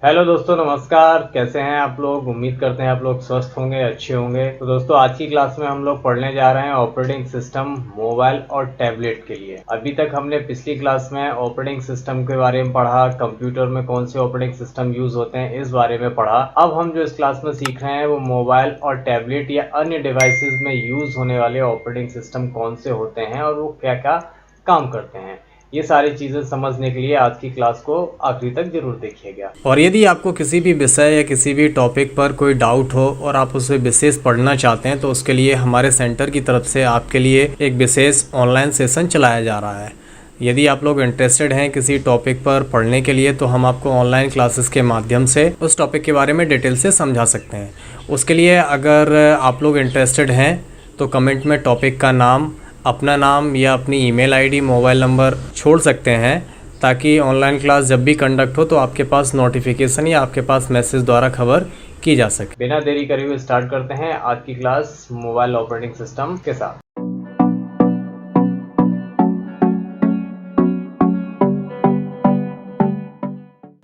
Hello दोस्तों, नमस्कार। कैसे हैं आप लोग? उम्मीद करते हैं आप लोग स्वस्थ होंगे, अच्छे होंगे। तो दोस्तों, आज की क्लास में हम लोग पढ़ने जा रहे हैं ऑपरेटिंग सिस्टम मोबाइल और टैबलेट के लिए। अभी तक हमने पिछली क्लास में ऑपरेटिंग सिस्टम के बारे में पढ़ा, कंप्यूटर में कौन से ऑपरेटिंग सिस्टम यूज होते हैं इस बारे में पढ़ा। अब हम जो इस क्लास में सीख रहे हैं वो मोबाइल और टैबलेट या अन्य डिवाइसेस में यूज होने वाले ऑपरेटिंग सिस्टम कौन से होते हैं और वो क्या क्या काम करते हैं। ये सारी चीज़ें समझने के लिए आज की क्लास को आखिरी तक जरूर देखिएगा। और यदि आपको किसी भी विषय या किसी भी टॉपिक पर कोई डाउट हो और आप उसे विशेष पढ़ना चाहते हैं तो उसके लिए हमारे सेंटर की तरफ से आपके लिए एक विशेष ऑनलाइन सेशन चलाया जा रहा है। यदि आप लोग इंटरेस्टेड हैं किसी टॉपिक पर पढ़ने के लिए तो हम आपको ऑनलाइन क्लासेस के माध्यम से उस टॉपिक के बारे में डिटेल से समझा सकते हैं। उसके लिए अगर आप लोग इंटरेस्टेड हैं तो कमेंट में टॉपिक का नाम, अपना नाम या अपनी ईमेल आईडी, मोबाइल नंबर छोड़ सकते हैं ताकि ऑनलाइन क्लास जब भी कंडक्ट हो तो आपके पास नोटिफिकेशन या आपके पास मैसेज द्वारा खबर की जा सके। बिना देरी करे हुए स्टार्ट करते हैं आज की क्लास मोबाइल ऑपरेटिंग सिस्टम के साथ।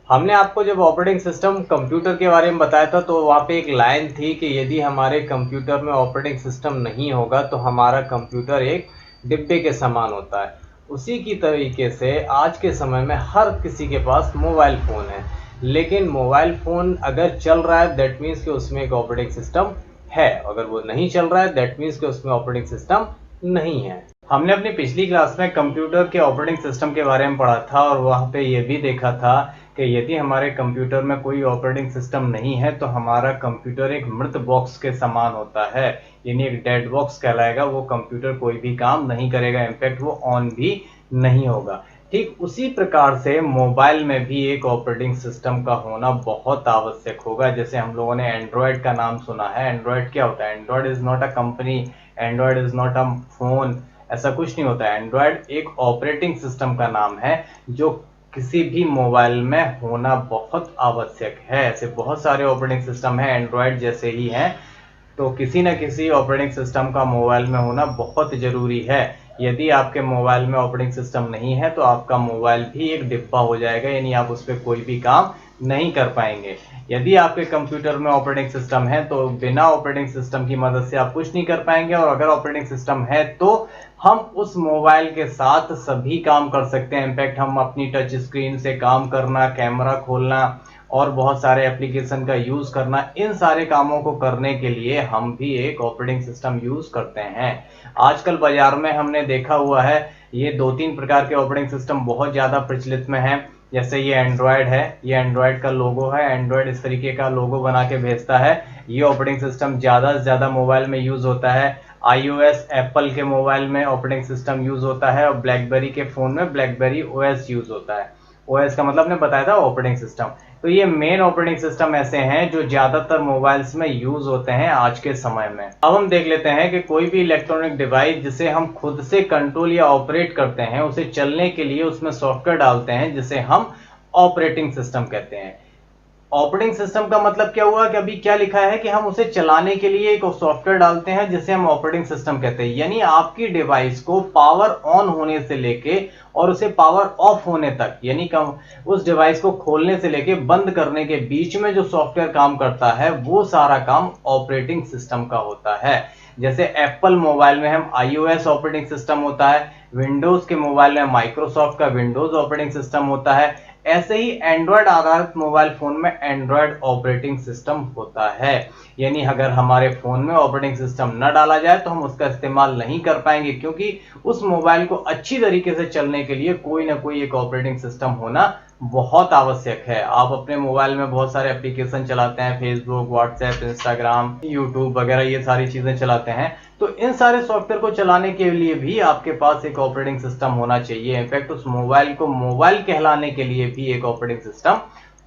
हमने आपको जब ऑपरेटिंग सिस्टम कंप्यूटर के बारे में बताया था तो वहाँ पे एक लाइन थी कि यदि हमारे कंप्यूटर में ऑपरेटिंग सिस्टम नहीं होगा तो हमारा कंप्यूटर एक डिब्बे के समान होता है। उसी की तरीके से आज के समय में हर किसी के पास मोबाइल फ़ोन है, लेकिन मोबाइल फ़ोन अगर चल रहा है दैट मीन्स कि उसमें एक ऑपरेटिंग सिस्टम है, अगर वो नहीं चल रहा है दैट मीन्स कि उसमें ऑपरेटिंग सिस्टम नहीं है। हमने अपनी पिछली क्लास में कंप्यूटर के ऑपरेटिंग सिस्टम के बारे में पढ़ा था और वहाँ पे ये भी देखा था कि यदि हमारे कंप्यूटर में कोई ऑपरेटिंग सिस्टम नहीं है तो हमारा कंप्यूटर एक मृत बॉक्स के समान होता है, यानी एक डेड बॉक्स कहलाएगा। वो कंप्यूटर कोई भी काम नहीं करेगा, इनफैक्ट वो ऑन भी नहीं होगा। ठीक उसी प्रकार से मोबाइल में भी एक ऑपरेटिंग सिस्टम का होना बहुत आवश्यक होगा। जैसे हम लोगों ने एंड्रॉयड का नाम सुना है। एंड्रॉयड क्या होता है? Android is not a company, Android is not a phone, ऐसा कुछ नहीं होता है। एंड्रॉयड एक ऑपरेटिंग सिस्टम का नाम है जो किसी भी मोबाइल में होना बहुत आवश्यक है। ऐसे बहुत सारे ऑपरेटिंग सिस्टम हैं एंड्रॉयड जैसे ही हैं, तो किसी न किसी ऑपरेटिंग सिस्टम का मोबाइल में होना बहुत ज़रूरी है। यदि आपके मोबाइल में ऑपरेटिंग सिस्टम नहीं है तो आपका मोबाइल भी एक डिब्बा हो जाएगा, यानी आप उस पर कोई भी काम नहीं कर पाएंगे। यदि आपके कंप्यूटर में ऑपरेटिंग सिस्टम है तो बिना ऑपरेटिंग सिस्टम की मदद से आप कुछ नहीं कर पाएंगे, और अगर ऑपरेटिंग सिस्टम है तो हम उस मोबाइल के साथ सभी काम कर सकते हैं। इनफैक्ट हम अपनी टच स्क्रीन से काम करना, कैमरा खोलना और बहुत सारे एप्लीकेशन का यूज़ करना, इन सारे कामों को करने के लिए हम भी एक ऑपरेटिंग सिस्टम यूज़ करते हैं। आजकल बाजार में हमने देखा हुआ है ये 2-3 प्रकार के ऑपरेटिंग सिस्टम बहुत ज़्यादा प्रचलित में हैं। जैसे ये एंड्रॉयड है, ये एंड्रॉयड का लोगो है। एंड्रॉयड इस तरीके का लोगो बना के भेजता है। ये ऑपरेटिंग सिस्टम ज़्यादा से ज़्यादा मोबाइल में यूज़ होता है। iOS एप्पल के मोबाइल में ऑपरेटिंग सिस्टम यूज़ होता है और ब्लैकबेरी के फ़ोन में ब्लैकबेरी OS यूज़ होता है। OS का मतलब ने बताया था ऑपरेटिंग सिस्टम। तो ये मेन ऑपरेटिंग सिस्टम ऐसे हैं जो ज्यादातर मोबाइल्स में यूज होते हैं आज के समय में। अब हम देख लेते हैं कि कोई भी इलेक्ट्रॉनिक डिवाइस जिसे हम खुद से कंट्रोल या ऑपरेट करते हैं, उसे चलने के लिए उसमें सॉफ्टवेयर डालते हैं जिसे हम ऑपरेटिंग सिस्टम कहते हैं। ऑपरेटिंग सिस्टम का मतलब क्या हुआ कि अभी क्या लिखा है कि हम उसे चलाने के लिए एक सॉफ्टवेयर डालते हैं जिसे हम ऑपरेटिंग सिस्टम कहते हैं। यानी आपकी डिवाइस को पावर ऑन होने से लेके और उसे पावर ऑफ होने तक, यानी उस डिवाइस को खोलने से लेके बंद करने के बीच में जो सॉफ्टवेयर काम करता है वो सारा काम ऑपरेटिंग सिस्टम का होता है। जैसे एप्पल मोबाइल में हम iOS ऑपरेटिंग सिस्टम होता है, विंडोज के मोबाइल में माइक्रोसॉफ्ट का विंडोज ऑपरेटिंग सिस्टम होता है, ऐसे ही एंड्रॉयड आधारित मोबाइल फोन में एंड्रॉयड ऑपरेटिंग सिस्टम होता है। यानी अगर हमारे फोन में ऑपरेटिंग सिस्टम न डाला जाए तो हम उसका इस्तेमाल नहीं कर पाएंगे, क्योंकि उस मोबाइल को अच्छी तरीके से चलने के लिए कोई ना कोई एक ऑपरेटिंग सिस्टम होना बहुत आवश्यक है। आप अपने मोबाइल में बहुत सारे एप्लीकेशन चलाते हैं, फेसबुक, व्हाट्सएप, इंस्टाग्राम, यूट्यूब वगैरह ये सारी चीजें चलाते हैं, तो इन सारे सॉफ्टवेयर को चलाने के लिए भी आपके पास एक ऑपरेटिंग सिस्टम होना चाहिए। इनफैक्ट उस मोबाइल को मोबाइल कहलाने के लिए भी एक ऑपरेटिंग सिस्टम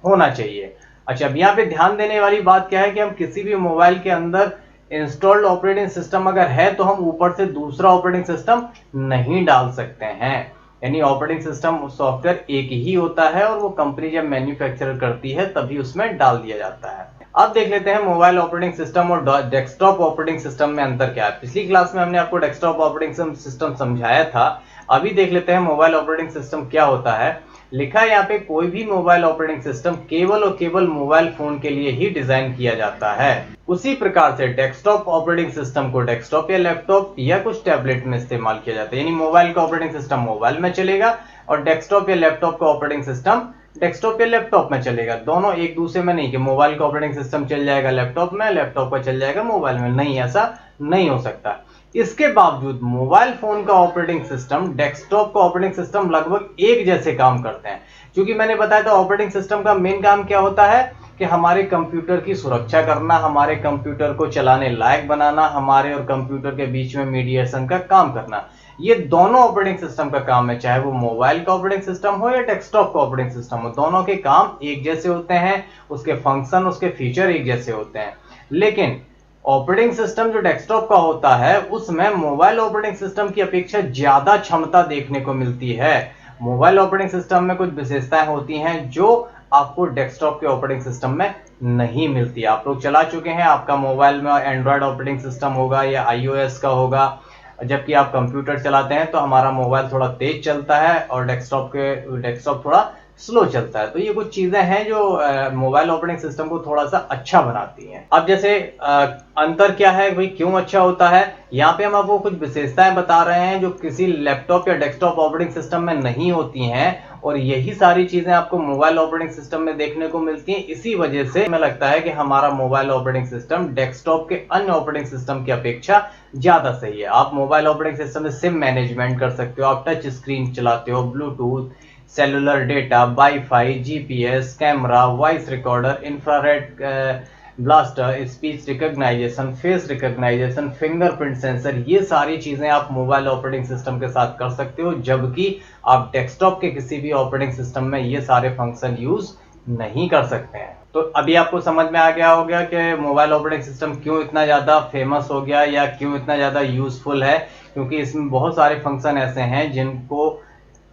होना चाहिए। अच्छा, अब यहाँ पे ध्यान देने वाली बात क्या है कि हम किसी भी मोबाइल के अंदर इंस्टॉल्ड ऑपरेटिंग सिस्टम अगर है तो हम ऊपर से दूसरा ऑपरेटिंग सिस्टम नहीं डाल सकते हैं। यानी ऑपरेटिंग सिस्टम सॉफ्टवेयर एक ही होता है और वो कंपनी जब मैन्युफैक्चर करती है तभी उसमें डाल दिया जाता है। अब देख लेते हैं मोबाइल ऑपरेटिंग सिस्टम और डेस्कटॉप ऑपरेटिंग सिस्टम में अंतर क्या है। पिछली क्लास में हमने आपको डेस्कटॉप ऑपरेटिंग सिस्टम समझाया था। अभी देख लेते हैं मोबाइल ऑपरेटिंग सिस्टम क्या होता है। लिखा है यहाँ पे कोई भी मोबाइल ऑपरेटिंग सिस्टम केवल और केवल मोबाइल फोन के लिए ही डिजाइन किया जाता है। उसी प्रकार से डेस्कटॉप ऑपरेटिंग सिस्टम को डेस्कटॉप या लैपटॉप या कुछ टैबलेट में इस्तेमाल किया जाता है, यानी मोबाइल का ऑपरेटिंग सिस्टम मोबाइल में चलेगा और डेस्कटॉप या लैपटॉप का ऑपरेटिंग सिस्टम डेस्कटॉप या लैपटॉप में चलेगा। दोनों एक दूसरे में नहीं कि मोबाइल का ऑपरेटिंग सिस्टम चल जाएगा लैपटॉप में, लैपटॉप का चल जाएगा मोबाइल में, नहीं, ऐसा नहीं हो सकता। इसके बावजूद मोबाइल फोन का ऑपरेटिंग सिस्टम डेस्कटॉप का ऑपरेटिंग सिस्टम लगभग एक जैसे काम करते हैं। क्योंकि मैंने बताया था ऑपरेटिंग सिस्टम का मेन काम क्या होता है कि हमारे कंप्यूटर की सुरक्षा करना, हमारे कंप्यूटर को चलाने लायक बनाना, हमारे और कंप्यूटर के बीच में मीडिएशन का काम करना। ये दोनों ऑपरेटिंग सिस्टम का काम है, चाहे वो मोबाइल का ऑपरेटिंग सिस्टम हो या डेस्कटॉप का ऑपरेटिंग सिस्टम हो, दोनों के काम एक जैसे होते हैं, उसके फंक्शन, उसके फीचर एक जैसे होते हैं। लेकिन ऑपरेटिंग सिस्टम जो डेस्कटॉप का होता है उसमें मोबाइल ऑपरेटिंग सिस्टम की अपेक्षा ज्यादा क्षमता देखने को मिलती है। मोबाइल ऑपरेटिंग सिस्टम में कुछ विशेषताएं होती हैं जो आपको डेस्कटॉप के ऑपरेटिंग सिस्टम में नहीं मिलती। आप लोग चला चुके हैं, आपका मोबाइल में एंड्रॉयड ऑपरेटिंग सिस्टम होगा या iOS का होगा, जबकि आप कंप्यूटर चलाते हैं तो हमारा मोबाइल थोड़ा तेज चलता है और डेस्कटॉप थोड़ा स्लो चलता है। तो ये कुछ चीजें हैं जो मोबाइल ऑपरेटिंग सिस्टम को थोड़ा सा अच्छा बनाती हैं। अब जैसे अंतर क्या है भाई, क्यों अच्छा होता है, यहाँ पे हम आपको कुछ विशेषताएं बता रहे हैं जो किसी लैपटॉप या डेस्कटॉप ऑपरेटिंग सिस्टम में नहीं होती हैं, और यही सारी चीजें आपको मोबाइल ऑपरेटिंग सिस्टम में देखने को मिलती हैं। इसी वजह से हमें लगता है कि हमारा मोबाइल ऑपरेटिंग सिस्टम डेस्कटॉप के अन्य ऑपरेटिंग सिस्टम की अपेक्षा ज्यादा सही है। आप मोबाइल ऑपरेटिंग सिस्टम में सिम मैनेजमेंट कर सकते हो, आप टच स्क्रीन चलाते हो, Bluetooth, cellular data, wifi, GPS, camera, voice recorder, infrared blaster, speech recognization, face recognization, fingerprint sensor, ये सारी चीजें आप मोबाइल ऑपरेटिंग सिस्टम के साथ कर सकते हो, जबकि आप डेस्कटॉप के किसी भी ऑपरेटिंग सिस्टम में ये सारे फंक्शन यूज नहीं कर सकते हैं। तो अभी आपको समझ में आ गया होगा कि मोबाइल ऑपरेटिंग सिस्टम क्यों इतना ज्यादा फेमस हो गया या क्यों इतना ज्यादा यूजफुल है, क्योंकि इसमें बहुत सारे फंक्शन ऐसे हैं जिनको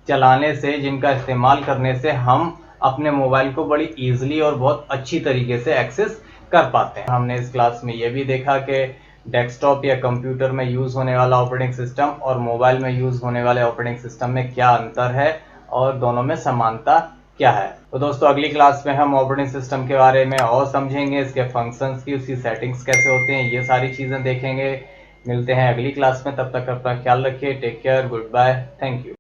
चलाने से, जिनका इस्तेमाल करने से हम अपने मोबाइल को बड़ी इजीली और बहुत अच्छी तरीके से एक्सेस कर पाते हैं। हमने इस क्लास में ये भी देखा कि डेस्कटॉप या कंप्यूटर में यूज होने वाला ऑपरेटिंग सिस्टम और मोबाइल में यूज होने वाले ऑपरेटिंग सिस्टम में क्या अंतर है और दोनों में समानता क्या है। तो दोस्तों अगली क्लास में हम ऑपरेटिंग सिस्टम के बारे में और समझेंगे, इसके फंक्शंस की, उसकी सेटिंग्स कैसे होते हैं, ये सारी चीजें देखेंगे। मिलते हैं अगली क्लास में, तब तक अपना ख्याल रखिए। Take care, good bye, thank you.